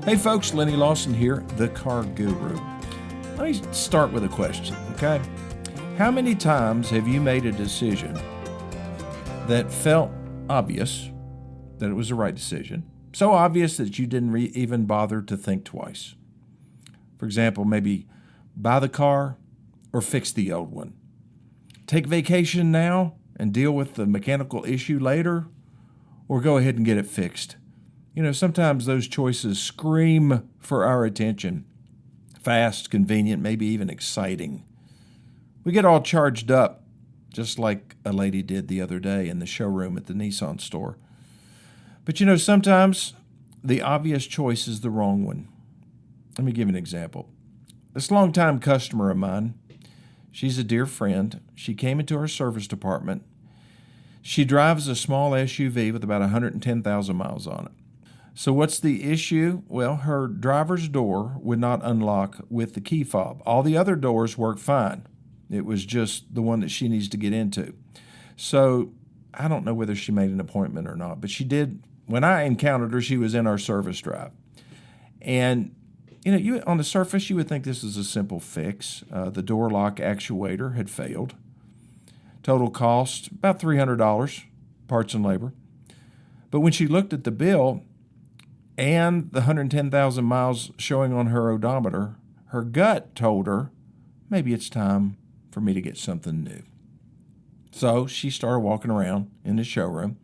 Hey folks, Lenny Lawson here, the car guru. Let me start with a question, okay? How many times have you made a decision that felt obvious that it was the right decision, so obvious that you didn't even bother to think twice? For example, maybe buy the car or fix the old one. Take vacation now and deal with the mechanical issue later, or go ahead and get it fixed. You know, sometimes those choices scream for our attention. Fast, convenient, maybe even exciting. We get all charged up, just like a lady did the other day in the showroom at the Nissan store. But you know, sometimes the obvious choice is the wrong one. Let me give you an example. This longtime customer of mine, she's a dear friend. She came into our service department. She drives a small SUV with about 110,000 miles on it. So what's the issue? Well, her driver's door would not unlock with the key fob. All the other doors work fine. It was just the one that she needs to get into. So I don't know whether she made an appointment or not, but she did. When I encountered her, she was in our service drive. And, you know, on the surface, you would think this is a simple fix. The door lock actuator had failed. Total cost, about $300, parts and labor. But when she looked at the bill, and the 110,000 miles showing on her odometer, her gut told her, maybe it's time for me to get something new. So she started walking around in the showroom,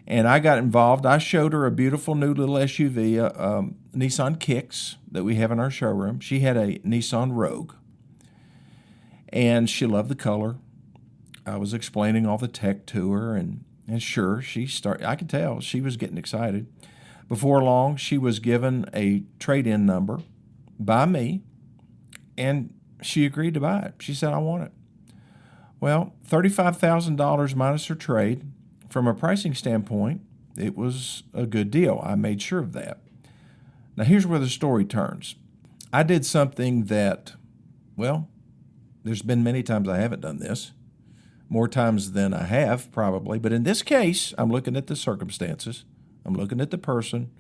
and I got involved. I showed her a beautiful new little SUV, a Nissan Kicks that we have in our showroom. She had a Nissan Rogue, and she loved the color. I was explaining all the tech to her, and sure, I could tell she was getting excited. Before long, she was given a trade-in number by me, and she agreed to buy it. She said, I want it. Well, $35,000 minus her trade. From a pricing standpoint, it was a good deal. I made sure of that. Now, here's where the story turns. I did something that, well, there's been many times I haven't done this. More times than I have, probably. But in this case, I'm looking at the circumstances. I'm looking at the person.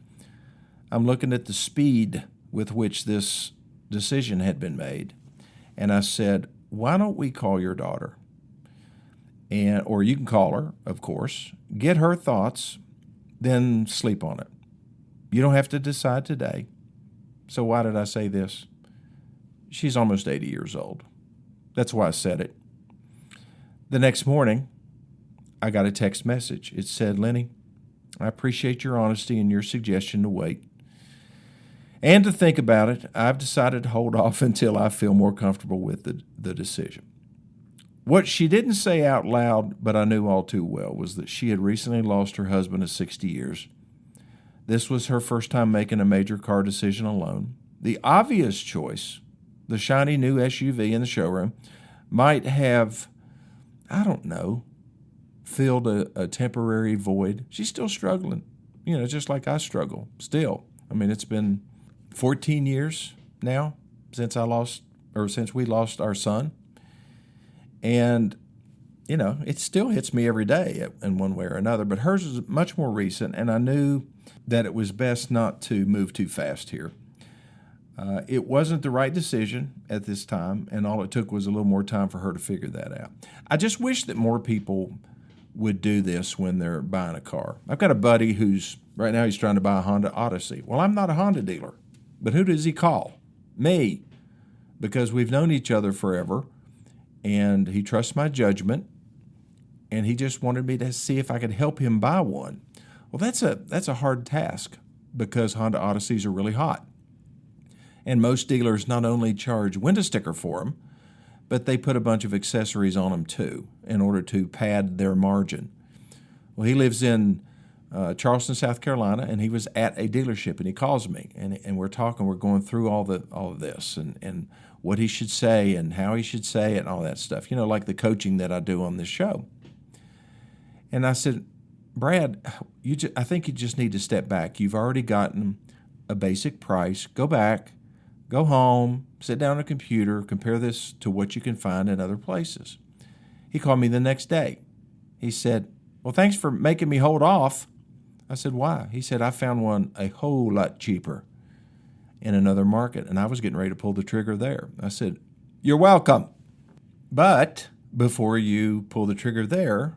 I'm looking at the speed with which this decision had been made. And I said, why don't we call your daughter? Or you can call her, of course, get her thoughts, then sleep on it. You don't have to decide today. So why did I say this? She's almost 80 years old. That's why I said it. The next morning, I got a text message. It said, Lenny, I appreciate your honesty and your suggestion to wait. And to think about it, I've decided to hold off until I feel more comfortable with the decision. What she didn't say out loud, but I knew all too well, was that she had recently lost her husband of 60 years. This was her first time making a major car decision alone. The obvious choice, the shiny new SUV in the showroom, might have, I don't know, filled a temporary void. She's still struggling, you know, just like I struggle still. I mean, it's been 14 years now since we lost our son. And, you know, it still hits me every day in one way or another, but hers is much more recent, and I knew that it was best not to move too fast here. It wasn't the right decision at this time, and all it took was a little more time for her to figure that out. I just wish that more people would do this when they're buying a car. I've got a buddy who's trying to buy a Honda Odyssey. Well, I'm not a Honda dealer, but who does he call? Me, because we've known each other forever, and he trusts my judgment, and he just wanted me to see if I could help him buy one. Well, that's a hard task because Honda Odysseys are really hot. And most dealers not only charge window sticker for them, but they put a bunch of accessories on them too in order to pad their margin. Well, he lives in Charleston, South Carolina, and he was at a dealership, and he calls me, and we're talking. We're going through all of this and what he should say and how he should say it and all that stuff. You know, like the coaching that I do on this show. And I said, Brad, I think you just need to step back. You've already gotten a basic price. Go back. Go home, sit down on a computer, compare this to what you can find in other places. He called me the next day. He said, well, thanks for making me hold off. I said, why? He said, I found one a whole lot cheaper. in another market, and I was getting ready to pull the trigger there. I said, "You're welcome." But before you pull the trigger there,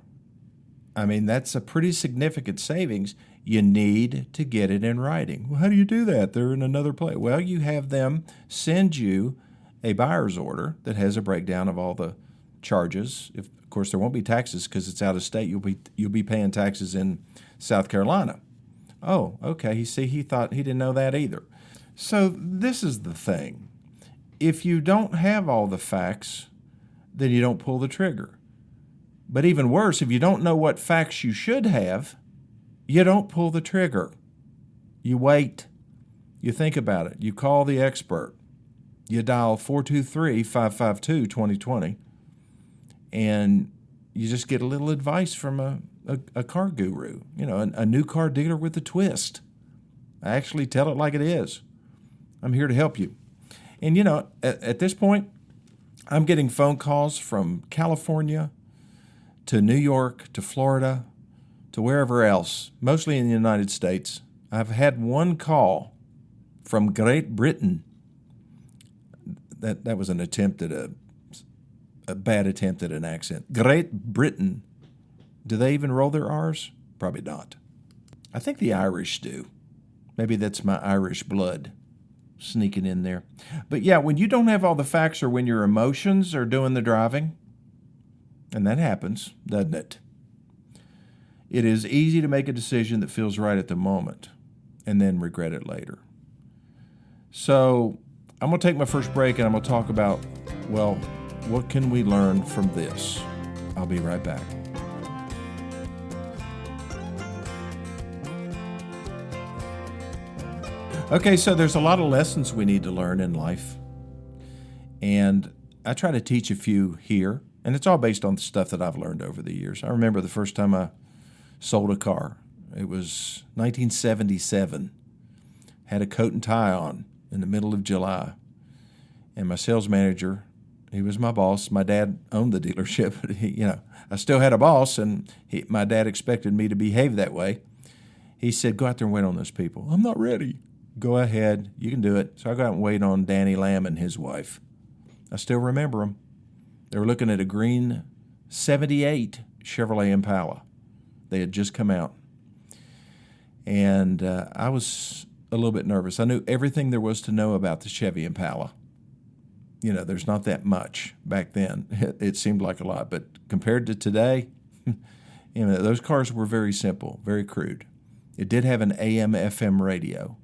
I mean, that's a pretty significant savings. You need to get it in writing. Well, how do you do that? They're in another place. Well, you have them send you a buyer's order that has a breakdown of all the charges. Of course, there won't be taxes because it's out of state. You'll be paying taxes in South Carolina. Oh, okay. He thought he didn't know that either. So this is the thing. If you don't have all the facts, then you don't pull the trigger. But even worse, if you don't know what facts you should have, you don't pull the trigger. You wait. You think about it. You call the expert. You dial 423-552-2020, and you just get a little advice from a car guru, a new car dealer with a twist. I actually tell it like it is. I'm here to help you. And, at this point, I'm getting phone calls from California to New York to Florida to wherever else, mostly in the United States. I've had one call from Great Britain. That was an attempt at a bad attempt at an accent. Great Britain. Do they even roll their R's? Probably not. I think the Irish do. Maybe that's my Irish blood sneaking in there. But yeah, when you don't have all the facts or when your emotions are doing the driving, and that happens, doesn't it? It is easy to make a decision that feels right at the moment and then regret it later. So I'm going to take my first break and I'm going to talk about, well, what can we learn from this? I'll be right back. Okay, so there's a lot of lessons we need to learn in life. And I try to teach a few here, and it's all based on the stuff that I've learned over the years. I remember the first time I sold a car. It was 1977. Had a coat and tie on in the middle of July. And my sales manager, he was my boss. My dad owned the dealership, but I still had a boss, and my dad expected me to behave that way. He said, "Go out there and wait on those people." "I'm not ready." "Go ahead, you can do it." So I go out and wait on Danny Lamb and his wife. I still remember them. They were looking at a green 78 Chevrolet Impala. They had just come out. And I was a little bit nervous. I knew everything there was to know about the Chevy Impala. There's not that much back then. It seemed like a lot. But compared to today, those cars were very simple, very crude. It did have an AM/FM radio.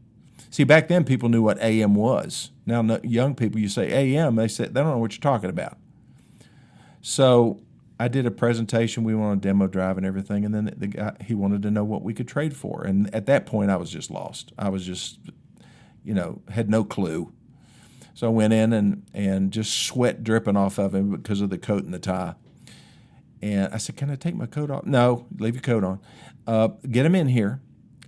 See, back then people knew what AM was. Now, young people, you say AM, they don't know what you're talking about. So I did a presentation. We went on a demo drive and everything, and then the guy, he wanted to know what we could trade for. And at that point, I was just lost. I was just, had no clue. So I went in and just sweat dripping off of him because of the coat and the tie. And I said, "Can I take my coat off?" "No, leave your coat on. Get him in here,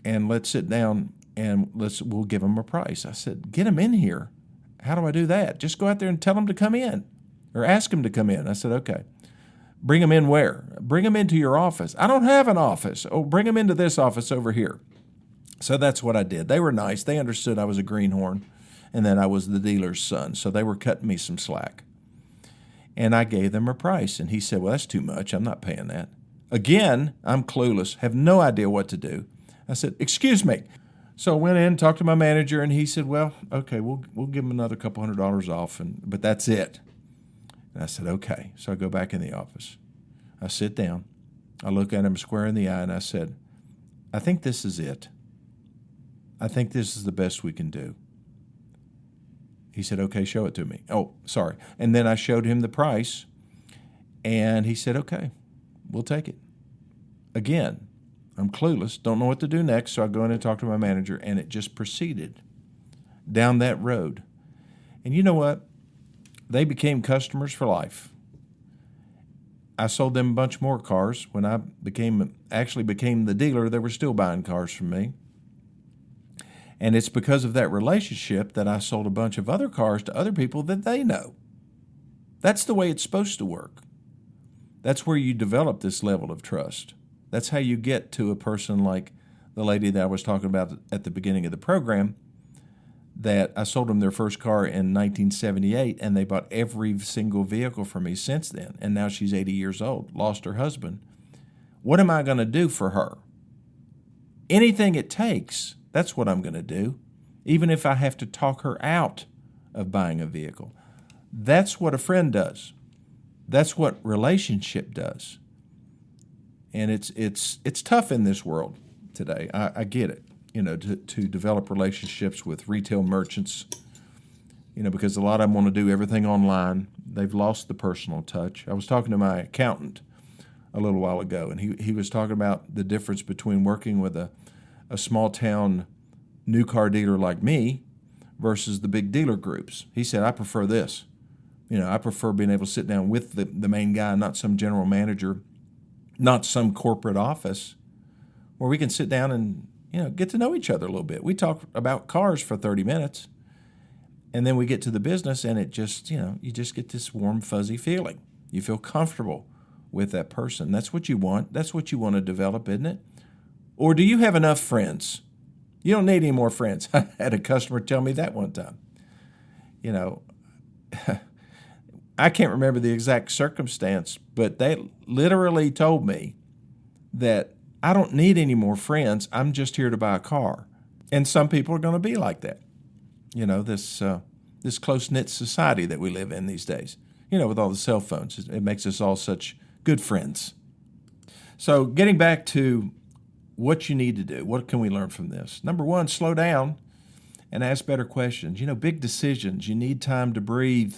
and let's sit down, and we'll give him a price." I said, "Get him in here? How do I do that?" "Just go out there and tell him to come in, or ask him to come in." I said, "Okay." "Bring him in where?" "Bring him into your office." "I don't have an office." "Oh, bring him into this office over here." So that's what I did. They were nice. They understood I was a greenhorn and that I was the dealer's son. So they were cutting me some slack. And I gave them a price. And he said, "Well, that's too much. I'm not paying that." Again, I'm clueless, have no idea what to do. I said, "Excuse me." So I went in, talked to my manager, and he said, "Well, okay, we'll give him another couple $100 off, but that's it." And I said, "Okay." So I go back in the office. I sit down. I look at him square in the eye, and I said, "I think this is it. I think this is the best we can do." He said, "Okay, show it to me." Oh, sorry. And then I showed him the price, and he said, "Okay, we'll take it." Again, I'm clueless, don't know what to do next, so I go in and talk to my manager, and it just proceeded down that road. And you know what? They became customers for life. I sold them a bunch more cars. When I actually became the dealer, they were still buying cars from me. And it's because of that relationship that I sold a bunch of other cars to other people that they know. That's the way it's supposed to work. That's where you develop this level of trust. That's how you get to a person like the lady that I was talking about at the beginning of the program that I sold them their first car in 1978, and they bought every single vehicle from me since then. And now she's 80 years old, lost her husband. What am I going to do for her? Anything it takes, that's what I'm going to do, even if I have to talk her out of buying a vehicle. That's what a friend does. That's what relationship does. And it's tough in this world today. I get it, to develop relationships with retail merchants, because a lot of them want to do everything online. They've lost the personal touch. I was talking to my accountant a little while ago, and he was talking about the difference between working with a small town new car dealer like me versus the big dealer groups. He said, I prefer this. I prefer being able to sit down with the main guy, not some general manager, not some corporate office, where we can sit down and, get to know each other a little bit. We talk about cars for 30 minutes, and then we get to the business, and it just, you just get this warm, fuzzy feeling. You feel comfortable with that person. That's what you want. That's what you want to develop, isn't it? Or do you have enough friends? You don't need any more friends. I had a customer tell me that one time. I can't remember the exact circumstance, but they literally told me that I don't need any more friends. I'm just here to buy a car. And some people are going to be like that. This close-knit society that we live in these days, with all the cell phones. It makes us all such good friends. So getting back to what you need to do, what can we learn from this? Number one, slow down and ask better questions. Big decisions. You need time to breathe.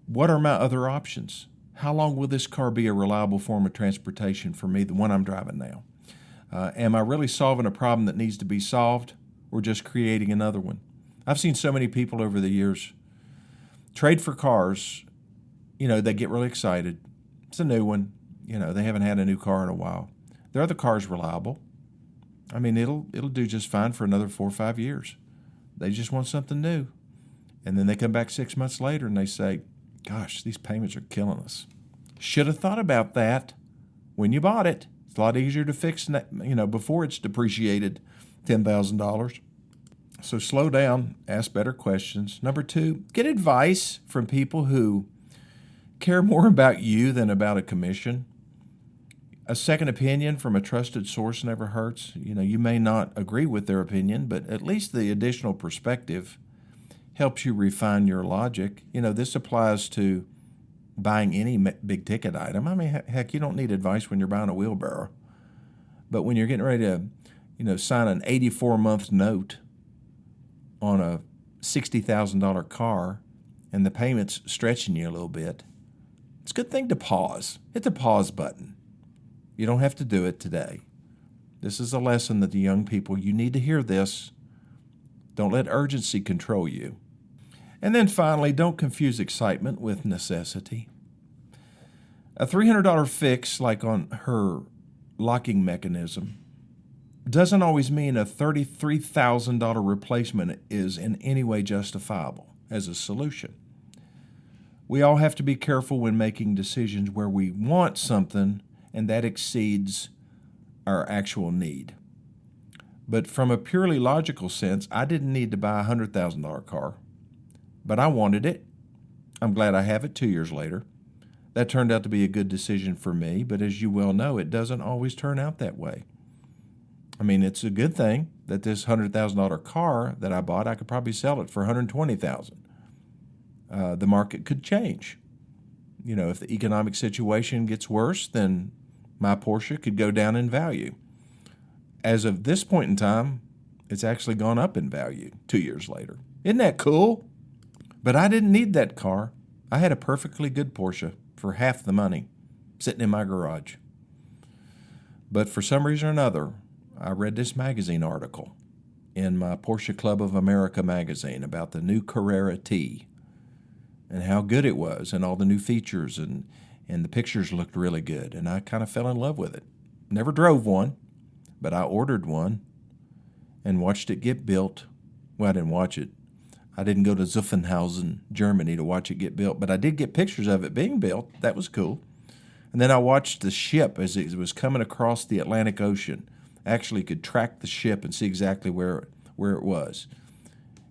What are my other options? How long will this car be a reliable form of transportation for me, the one I'm driving now? Am I really solving a problem that needs to be solved, or just creating another one? I've seen so many people over the years trade for cars. They get really excited. It's a new one. They haven't had a new car in a while. Their other car is reliable. I mean, it'll do just fine for another 4 or 5 years. They just want something new. And then they come back 6 months later and they say, gosh, these payments are killing us. Should have thought about that when you bought it. It's a lot easier to fix, before it's depreciated $10,000. So slow down, ask better questions. Number two, get advice from people who care more about you than about a commission. A second opinion from a trusted source never hurts. You may not agree with their opinion, but at least the additional perspective helps you refine your logic. This applies to buying any big ticket item. I mean, heck, you don't need advice when you're buying a wheelbarrow. But when you're getting ready to, sign an 84-month note on a $60,000 car and the payment's stretching you a little bit, it's a good thing to pause. Hit the pause button. You don't have to do it today. This is a lesson that the young people, you need to hear this. Don't let urgency control you. And then finally, don't confuse excitement with necessity. A $300 fix, like on her locking mechanism, doesn't always mean a $33,000 replacement is in any way justifiable as a solution. We all have to be careful when making decisions where we want something and that exceeds our actual need. But from a purely logical sense, I didn't need to buy a $100,000 car, but I wanted it. I'm glad I have it 2 years later. That turned out to be a good decision for me, but as you well know, it doesn't always turn out that way. I mean, it's a good thing that this $100,000 car that I bought, I could probably sell it for $120,000. The market could change. If the economic situation gets worse, then my Porsche could go down in value. As of this point in time, it's actually gone up in value 2 years later. Isn't that cool? But I didn't need that car. I had a perfectly good Porsche for half the money sitting in my garage. But for some reason or another, I read this magazine article in my Porsche Club of America magazine about the new Carrera T and how good it was and all the new features, and the pictures looked really good. And I kind of fell in love with it. Never drove one, but I ordered one and watched it get built. Well, I didn't watch it. I didn't go to Zuffenhausen, Germany to watch it get built, but I did get pictures of it being built. That was cool. And then I watched the ship as it was coming across the Atlantic Ocean. I actually could track the ship and see exactly where it was.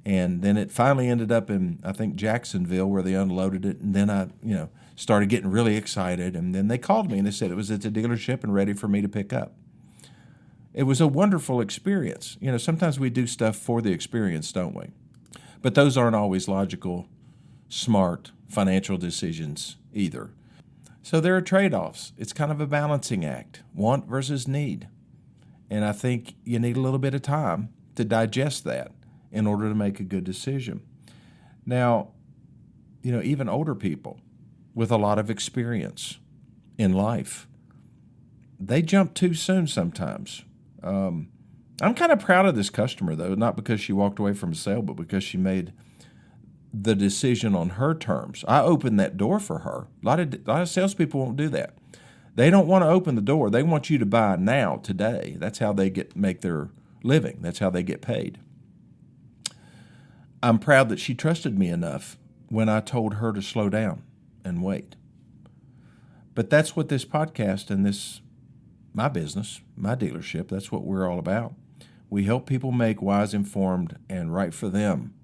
And then it finally ended up in, I think, Jacksonville, where they unloaded it. And then I, started getting really excited. And then they called me and they said it was at the dealership and ready for me to pick up. It was a wonderful experience. Sometimes we do stuff for the experience, don't we? But those aren't always logical, smart financial decisions either. So there are trade-offs. It's kind of a balancing act, want versus need. And I think you need a little bit of time to digest that in order to make a good decision. Now, even older people with a lot of experience in life, they jump too soon sometimes. I'm kind of proud of this customer, though, not because she walked away from a sale, but because she made the decision on her terms. I opened that door for her. A lot of salespeople won't do that. They don't want to open the door. They want you to buy now, today. That's how they make their living. That's how they get paid. I'm proud that she trusted me enough when I told her to slow down and wait. But that's what this podcast and my business, my dealership, that's what we're all about. We help people make wise, informed, and right for them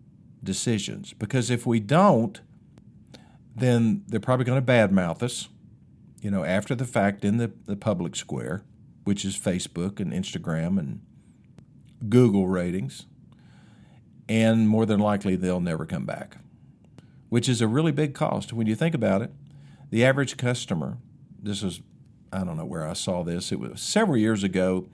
decisions. Because if we don't, then they're probably going to badmouth us, after the fact in the public square, which is Facebook and Instagram and Google ratings. And more than likely, they'll never come back, which is a really big cost. When you think about it, the average customer, I don't know where I saw this. It was several years ago.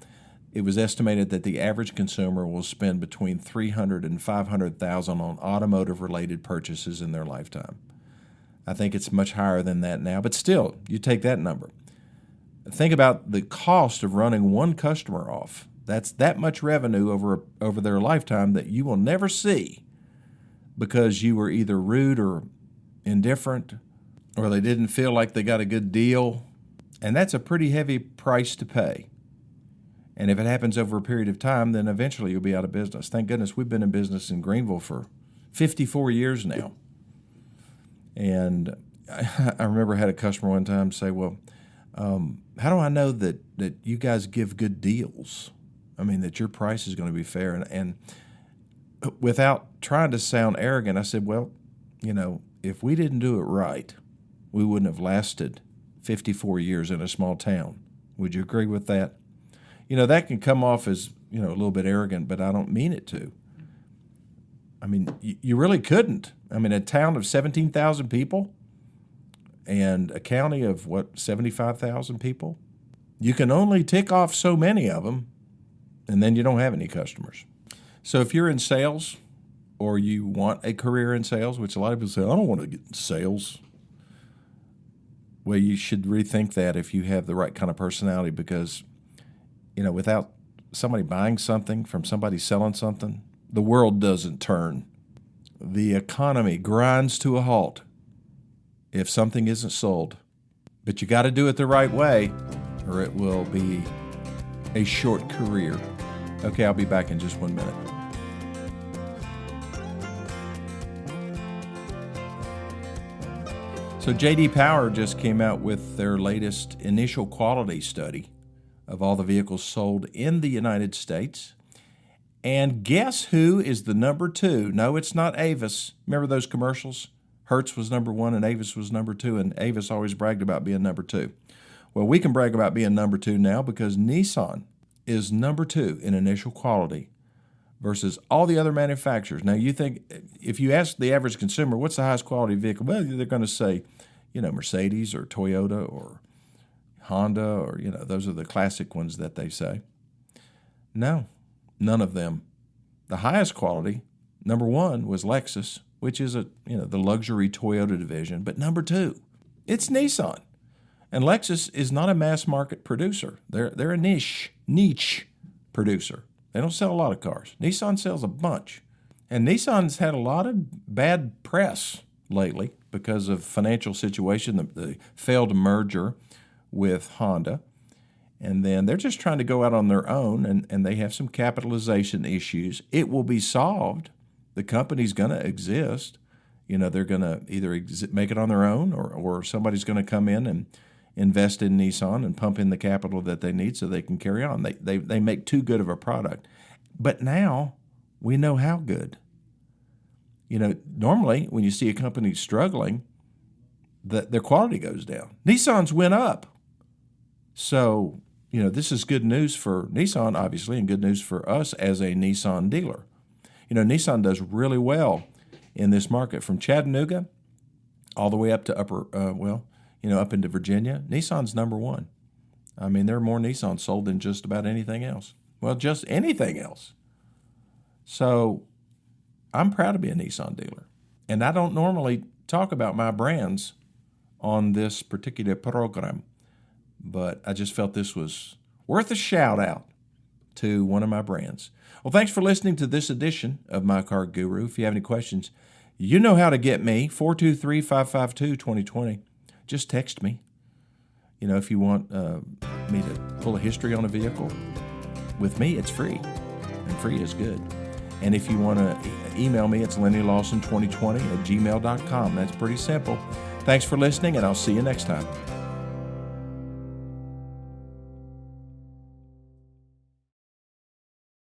It was estimated that the average consumer will spend between $300,000 and $500,000 on automotive-related purchases in their lifetime. I think it's much higher than that now, but still, you take that number. Think about the cost of running one customer off. That's that much revenue over their lifetime that you will never see because you were either rude or indifferent, or they didn't feel like they got a good deal. And that's a pretty heavy price to pay. And if it happens over a period of time, then eventually you'll be out of business. Thank goodness we've been in business in Greenville for 54 years now. And I remember I had a customer one time say, well, how do I know that you guys give good deals? I mean, that your price is going to be fair. And without trying to sound arrogant, I said, well, if we didn't do it right, we wouldn't have lasted 54 years in a small town. Would you agree with that? That can come off as, a little bit arrogant, but I don't mean it to. I mean, you really couldn't. I mean, a town of 17,000 people and a county of, 75,000 people? You can only tick off so many of them, and then you don't have any customers. So if you're in sales or you want a career in sales, which a lot of people say, I don't want to get in sales. Well, you should rethink that if you have the right kind of personality because, without somebody buying something from somebody selling something, the world doesn't turn. The economy grinds to a halt if something isn't sold. But you got to do it the right way or it will be a short career. Okay, I'll be back in just 1 minute. So J.D. Power just came out with their latest initial quality study of all the vehicles sold in the United States. And guess who is the number 2? No, it's not Avis. Remember those commercials? Hertz was number 1 and Avis was number 2, and Avis always bragged about being number 2. Well, we can brag about being number 2 now because Nissan is number 2 in initial quality versus all the other manufacturers. Now, you think, if you ask the average consumer, what's the highest quality vehicle? Well, they're going to say, Mercedes or Toyota or Honda or, those are the classic ones that they say. No, none of them. The highest quality, number 1, was Lexus, which is the luxury Toyota division. But number 2, it's Nissan. And Lexus is not a mass market producer. They're a niche producer. They don't sell a lot of cars. Nissan sells a bunch. And Nissan's had a lot of bad press lately because of financial situation, the failed merger with Honda. And then they're just trying to go out on their own, and they have some capitalization issues. It will be solved. The company's going to exist. They're going to either make it on their own or somebody's going to come in and invest in Nissan and pump in the capital that they need so they can carry on. They make too good of a product. But now we know how good. Normally when you see a company struggling, their quality goes down. Nissan's went up. So, this is good news for Nissan, obviously, and good news for us as a Nissan dealer. Nissan does really well in this market from Chattanooga all the way up to up into Virginia. Nissan's number one. I mean, there are more Nissans sold than just about anything else. Well, just anything else. So I'm proud to be a Nissan dealer. And I don't normally talk about my brands on this particular program, but I just felt this was worth a shout out to one of my brands. Well, thanks for listening to this edition of My Car Guru. If you have any questions, you know how to get me, 423-552-2020. Just text me. If you want me to pull a history on a vehicle, with me, it's free, and free is good. And if you want to email me, it's LennyLawson2020 @gmail.com. That's pretty simple. Thanks for listening, and I'll see you next time.